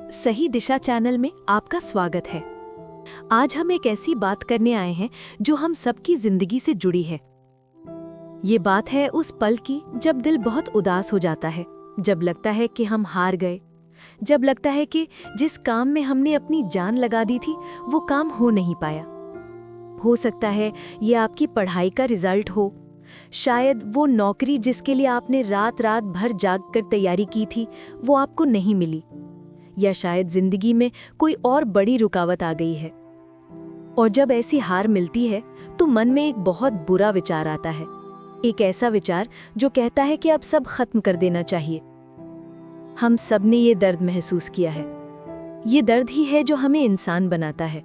सही दिशा चैनल में आपका स्वागत है। आज हम एक ऐसी बात करने आए हैं जो हम सबकी जिंदगी से जुड़ी है। ये बात है उस पल की जब दिल बहुत उदास हो जाता है, जब लगता है कि हम हार गए, जब लगता है कि जिस काम में हमने अपनी जान लगा दी थी वो काम हो नहीं पाया। हो सकता है ये आपकी पढ़ाई का रिजल्ट हो, शायद वो नौकरी जिसके लिए आपने रात रात भर जाग कर तैयारी की थी वो आपको नहीं मिली, या शायद जिंदगी में कोई और बड़ी रुकावट आ गई है। और जब ऐसी हार मिलती है तो मन में एक बहुत बुरा विचार आता है, एक ऐसा विचार जो कहता है कि अब सब खत्म कर देना चाहिए। हम सब ने ये दर्द महसूस किया है। ये दर्द ही है जो हमें इंसान बनाता है।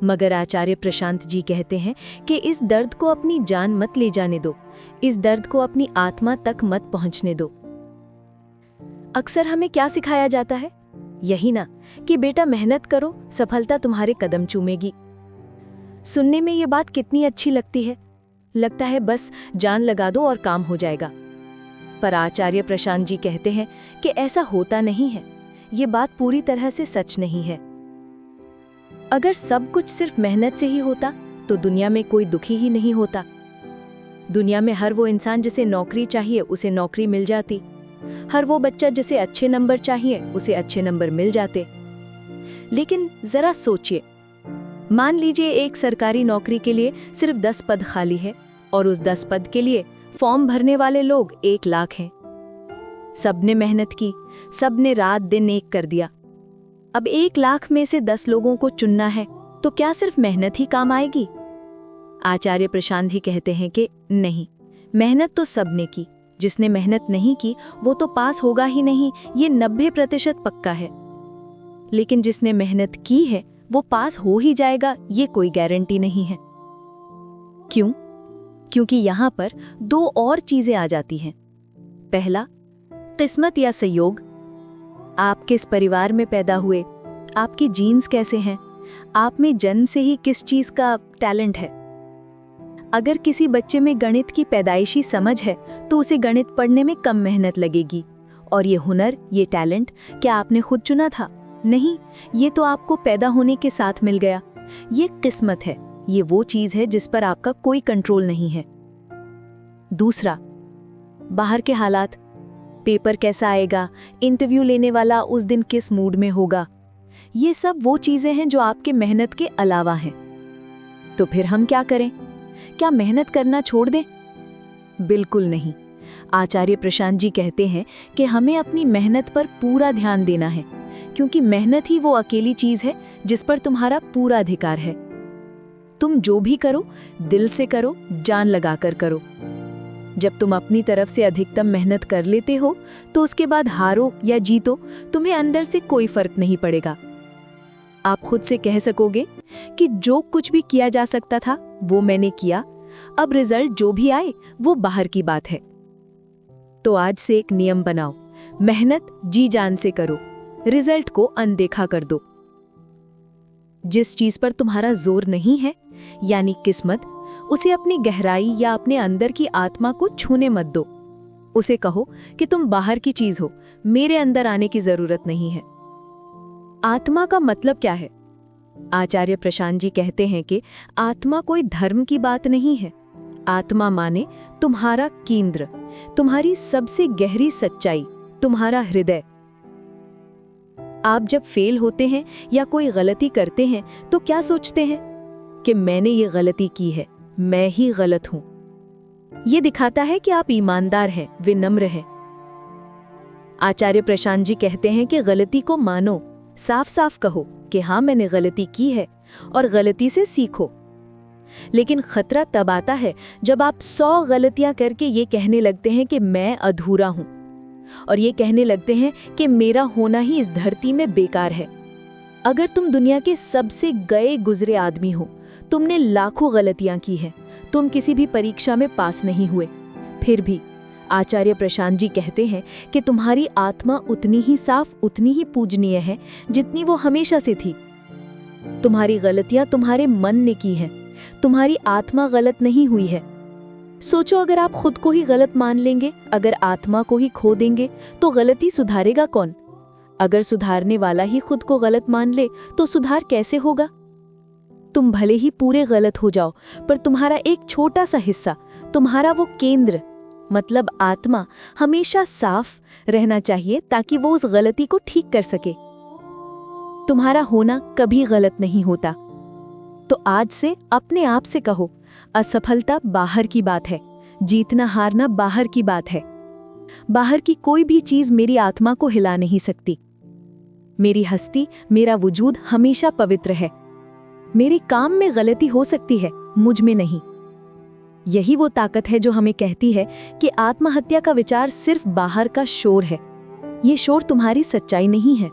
मगर आचार्य प्रशांत जी कहते हैं कि इस दर्द को अपनी जान मत ले जाने दो, इस दर्द को अपनी आत्मा तक मत पहुंचने दो। अक्सर हमें क्या सिखाया जाता है? यही ना कि बेटा मेहनत करो, सफलता तुम्हारे कदम चूमेगी। सुनने में ये बात कितनी अच्छी लगती है, लगता है बस जान लगा दो और काम हो जाएगा। पर आचार्य प्रशांत जी कहते हैं कि ऐसा होता नहीं है। ये बात पूरी तरह से सच नहीं है। अगर सब कुछ सिर्फ मेहनत से ही होता तो दुनिया में कोई दुखी ही नहीं होता। दुनिया में हर वो इंसान जिसे नौकरी चाहिए उसे नौकरी मिल जाती, हर वो बच्चा जिसे अच्छे नंबर चाहिए उसे अच्छे नंबर मिल जाते। लेकिन जरा सोचिए, मान लीजिए एक सरकारी नौकरी के लिए सिर्फ 10 पद खाली है और उस 10 पद के लिए फॉर्म भरने वाले लोग 1 लाख हैं। सबने मेहनत की, सबने रात दिन एक कर दिया। अब 1 लाख में से 10 लोगों को चुनना है तो क्या सिर्फ मेहनत ही काम आएगी? आचार्य प्रशांत ही कहते हैं कि नहीं, मेहनत तो सबने की, जिसने मेहनत नहीं की वो तो पास होगा ही नहीं, ये 90% पक्का है। लेकिन जिसने मेहनत की है वो पास हो ही जाएगा, ये कोई गारंटी नहीं है। क्यों? क्योंकि यहाँ पर 2 और चीजें आ जाती हैं। पहला, किस्मत या संयोग। आप किस परिवार में पैदा हुए, आपकी जीन्स कैसे हैं, आप में जन्म से ही किस चीज का टैलेंट है। अगर किसी बच्चे में गणित की पैदाइशी समझ है तो उसे गणित पढ़ने में कम मेहनत लगेगी। और ये हुनर, ये टैलेंट क्या आपने खुद चुना था? नहीं, ये तो आपको पैदा होने के साथ मिल गया। ये किस्मत है, ये वो चीज है जिस पर आपका कोई कंट्रोल नहीं है। दूसरा, बाहर के हालात, पेपर कैसा आएगा, इंटरव्यू लेने वाला उस दिन किस मूड में होगा, ये सब वो चीजें हैं जो आपके मेहनत के अलावा हैं। तो फिर हम क्या करें? क्या मेहनत करना छोड़ दें? बिल्कुल नहीं। आचार्य प्रशांत जी कहते हैं कि हमें अपनी मेहनत पर पूरा ध्यान देना है, क्योंकि मेहनत ही वो अकेली चीज है जिस पर तुम्हारा पूरा अधिकार है। तुम जो भी करो दिल से करो, जान लगाकर करो। जब तुम अपनी तरफ से अधिकतम मेहनत कर लेते हो तो उसके बाद हारो या जीतो तुम्हें अंदर से कोई फर्क नहीं पड़ेगा। आप खुद से कह सकोगे कि जो कुछ भी किया जा सकता था वो मैंने किया, अब रिजल्ट जो भी आए वो बाहर की बात है। तो आज से एक नियम बनाओ, मेहनत जी जान से करो, रिजल्ट को अनदेखा कर दो। जिस चीज पर तुम्हारा जोर नहीं है, यानी किस्मत, उसे अपनी गहराई या अपने अंदर की आत्मा को छूने मत दो। उसे कहो कि तुम बाहर की चीज हो, मेरे अंदर आने की जरूरत नहीं है। आत्मा का मतलब क्या है? आचार्य प्रशांत जी कहते हैं कि आत्मा कोई धर्म की बात नहीं है। आत्मा माने तुम्हारा केंद्र, तुम्हारी सबसे गहरी सच्चाई, तुम्हारा हृदय। आप जब फेल होते हैं या कोई गलती करते हैं तो क्या सोचते हैं? कि मैंने ये गलती की है, मैं ही गलत हूं। ये दिखाता है कि आप ईमानदार हैं, विनम्र हैं। आचार्य प्रशांत जी कहते हैं कि गलती को मानो, साफ साफ कहो कि हाँ मैंने गलती की है और गलती से सीखो। लेकिन खतरा तब आता है जब आप 100 गलतियां करके ये कहने लगते हैं कि मैं अधूरा हूं, और ये कहने लगते हैं कि मेरा होना ही इस धरती में बेकार है। अगर तुम दुनिया के सबसे गए गुजरे आदमी हो, तुमने लाखों गलतियां की हैं, तुम किसी भी परीक्षा में पास नहीं हुए, फिर भी आचार्य प्रशांत जी कहते हैं कि तुम्हारी आत्मा उतनी ही साफ, उतनी ही पूजनीय है जितनी वो हमेशा से थी। तुम्हारी गलतियां तुम्हारे मन ने की हैं, तुम्हारी आत्मा गलत नहीं हुई है। सोचो, अगर आप खुद को ही गलत मान लेंगे, अगर आत्मा को ही खो देंगे तो गलती सुधारेगा कौन? अगर सुधारने वाला ही खुद को गलत मान ले तो सुधार कैसे होगा? तुम भले ही पूरे गलत हो जाओ, पर तुम्हारा एक छोटा सा हिस्सा, तुम्हारा वो केंद्र मतलब आत्मा हमेशा साफ रहना चाहिए ताकि वो उस गलती को ठीक कर सके। तुम्हारा होना कभी गलत नहीं होता। तो आज से अपने आप से कहो, असफलता बाहर की बात है, जीतना हारना बाहर की बात है। बाहर की कोई भी चीज मेरी आत्मा को हिला नहीं सकती। मेरी हस्ती, मेरा वजूद हमेशा पवित्र है। मेरे काम में गलती हो सकती है, मुझ में नहीं। यही वो ताकत है जो हमें कहती है कि आत्महत्या का विचार सिर्फ बाहर का शोर है। ये शोर तुम्हारी सच्चाई नहीं है।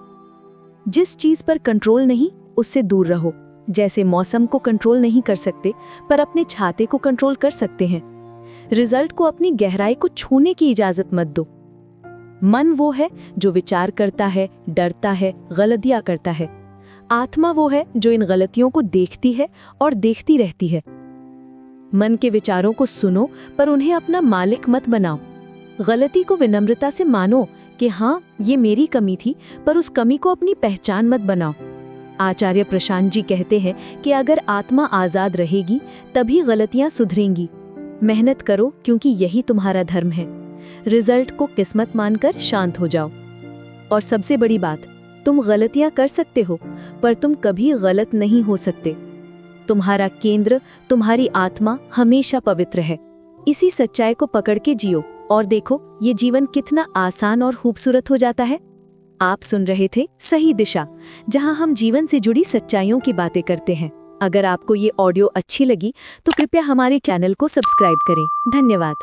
जिस चीज पर कंट्रोल नहीं, उससे दूर रहो। जैसे मौसम को कंट्रोल नहीं कर सकते, पर अपने छाते को कंट्रोल कर सकते हैं। रिजल्ट को अपनी गहराई को छूने की इजाजत मत दो। मन वो है जो विचार करता है, डरता है, गलतियां करता है। आत्मा वो है जो इन गलतियों को देखती है और देखती रहती है। मन के विचारों को सुनो, पर उन्हें अपना मालिक मत बनाओ। गलती को विनम्रता से मानो कि हाँ, ये मेरी कमी थी, पर उस कमी को अपनी पहचान मत बनाओ। आचार्य प्रशांत जी कहते हैं कि अगर आत्मा आजाद रहेगी तभी गलतियां सुधरेंगी। मेहनत करो क्योंकि यही तुम्हारा धर्म है। रिजल्ट को किस्मत मानकर शांत हो जाओ। और सबसे बड़ी बात, तुम गलतियां कर सकते हो, पर तुम कभी गलत नहीं हो सकते। तुम्हारा केंद्र, तुम्हारी आत्मा हमेशा पवित्र है। इसी सच्चाई को पकड़ के जियो और देखो ये जीवन कितना आसान और खूबसूरत हो जाता है। आप सुन रहे थे सही दिशा, जहां हम जीवन से जुड़ी सच्चाइयों की बातें करते हैं। अगर आपको ये ऑडियो अच्छी लगी तो कृपया हमारे चैनल को सब्सक्राइब करें। धन्यवाद।